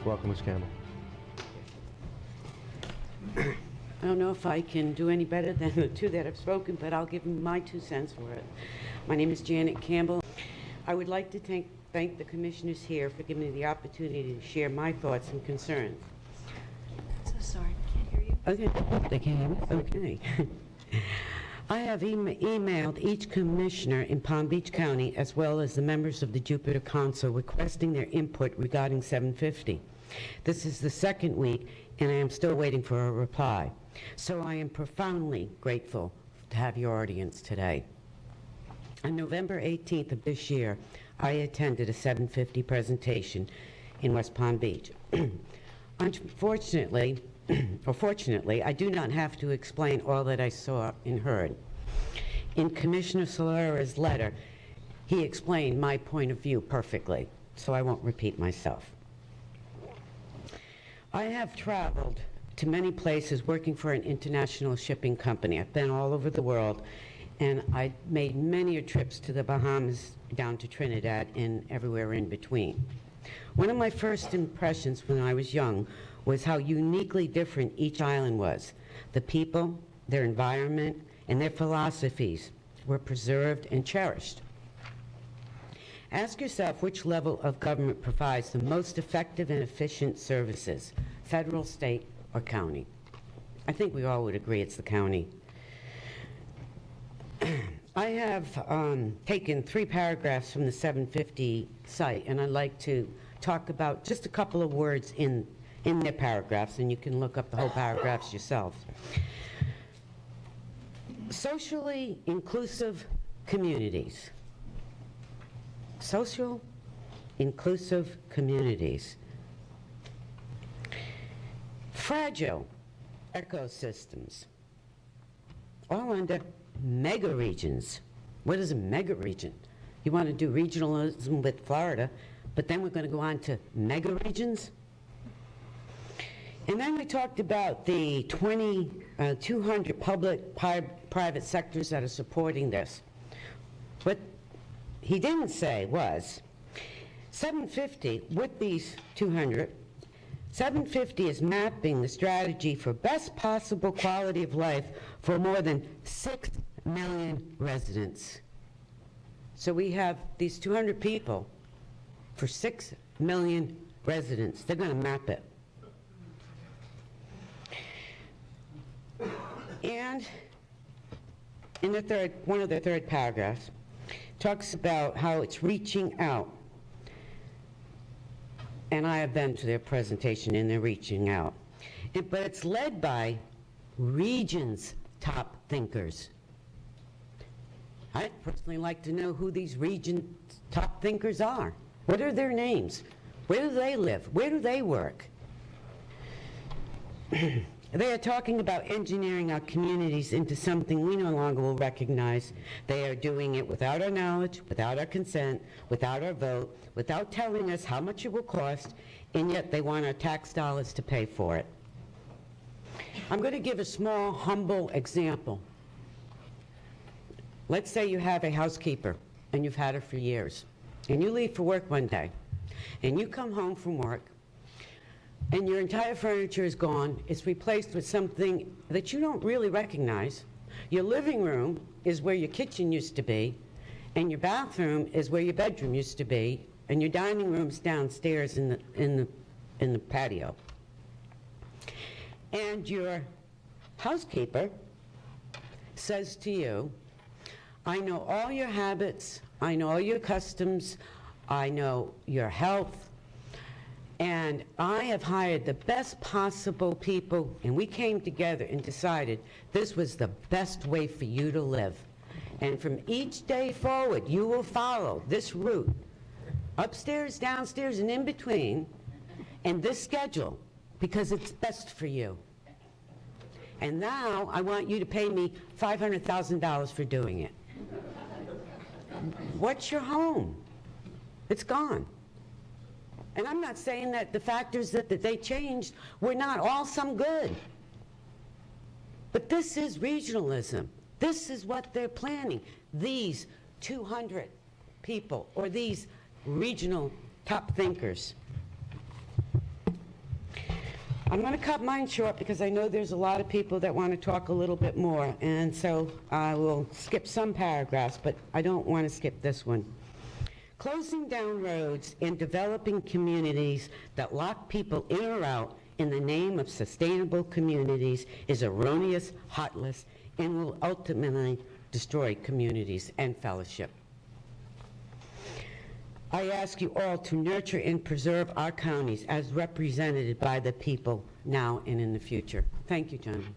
Welcome, Ms. Campbell. I don't know if I can do any better than the two that have spoken, but I'll give my 2 cents for it. My name is Janet Campbell. I would like to thank the commissioners here for giving me the opportunity to share my thoughts and concerns. So sorry, can't hear you. Okay, they can't hear me? Okay. I have emailed each commissioner in Palm Beach County, as well as the members of the Jupiter Council, requesting their input regarding 750. This is the second week, and I am still waiting for a reply. So I am profoundly grateful to have your audience today. On November 18th of this year, I attended a 750 presentation in West Palm Beach. Unfortunately, or fortunately, I do not have to explain all that I saw and heard. In Commissioner Solera's letter, he explained my point of view perfectly, so I won't repeat myself. I have traveled to many places working for an international shipping company. I've been all over the world, and I made many trips to the Bahamas, down to Trinidad, and everywhere in between. One of my first impressions when I was young was how uniquely different each island was. The people, their environment, and their philosophies were preserved and cherished. Ask yourself which level of government provides the most effective and efficient services, federal, state, or county. I think we all would agree it's the county. I have taken 3 paragraphs from the 750 site, and I'd like to talk about just a couple of words in their paragraphs, and you can look up the whole paragraphs yourself. Socially inclusive communities. Social inclusive communities. Fragile ecosystems. All under mega regions. What is a mega region? You want to do regionalism with Florida, but then we're going to go on to mega regions? And then we talked about the 200 public-private sectors that are supporting this. What he didn't say was 750, with these 200, 750 is mapping the strategy for best possible quality of life for more than 6 million residents. So we have these 200 people for 6 million residents. They're going to map it. And in the one of the third paragraphs, talks about how it's reaching out. And I have been to their presentation, and they're reaching out. But it's led by region's top thinkers. I'd personally like to know who these region's top thinkers are. What are their names? Where do they live? Where do they work? They are talking about engineering our communities into something we no longer will recognize. They are doing it without our knowledge, without our consent, without our vote, without telling us how much it will cost, and yet they want our tax dollars to pay for it. I'm going to give a small, humble example. Let's say you have a housekeeper, and you've had her for years, and you leave for work one day, and you come home from work, and your entire furniture is gone. It's replaced with something that you don't really recognize. Your living room is where your kitchen used to be, and your bathroom is where your bedroom used to be, and your dining room's downstairs in the patio. And your housekeeper says to you, I know all your habits, I know all your customs, I know your health, and I have hired the best possible people, and we came together and decided this was the best way for you to live. And from each day forward, you will follow this route, upstairs, downstairs, and in between, and this schedule, because it's best for you. And now I want you to pay me $500,000 for doing it. What's your home? It's gone. And I'm not saying that the factors that they changed were not all some good. But this is regionalism. This is what they're planning. These 200 people, or these regional top thinkers. I'm going to cut mine short because I know there's a lot of people that want to talk a little bit more, and so I will skip some paragraphs, but I don't want to skip this one. Closing down roads and developing communities that lock people in or out in the name of sustainable communities is erroneous, heartless, and will ultimately destroy communities and fellowship. I ask you all to nurture and preserve our counties as represented by the people now and in the future. Thank you, gentlemen.